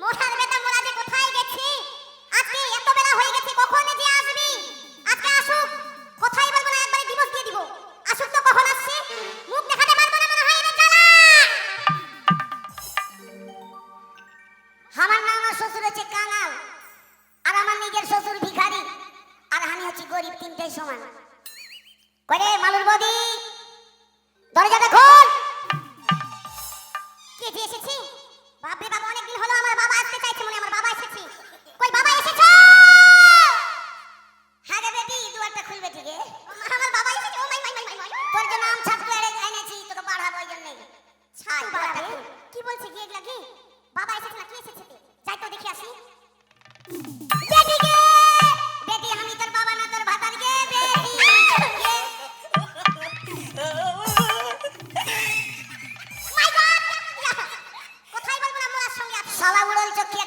মোটার বেটা মোরা যে কোথায় গেছি? আজকে এত বেলা হয়ে গেছে, কখন যে আসবি? আজকে আসুক, কোথায় বলবো না, একবারে দিবস দিয়ে দিব। আসুক তো, কখন আসছে? মুখ দেখাতে পারবো না মনে হয় রে চালা। আমার নাম আর শ্বশুর হচ্ছে কাঙাল, আর আমার নিজের শ্বশুর ভিখারি, আর আমি হচ্ছি গরিব, তিনটেই সমান। কইরে মালুর বদি, দরজাটা খোল। কে যে এসেছে? বাপরে বাবা, অনেকদিন হলো আমার বাবা আসতে চাইছে, মনে আমার বাবা এসেছে। কই বাবা এসেছো? হ্যাঁ রে বেটি, দুয়ারটা খুলবে ঠিক আমার বাবা এসেছে। ও মাই মাই মাই মাই, তোর জন্য আম ছাত্র এনেছি, তোকে বাড়াবো এই জন্য। ছাই বাবা কি বলছে কি এগুলা কি? বাবা এসেছে না কি এসেছে? যাই তো দেখি আসি। বেটি গে, বেটি আমি তোর বাবা না, তোর ভাতার গে বেটি। মাই গড, কোথায় বলবো না মোর সঙ্গে আছে শালা উড়ল চোখে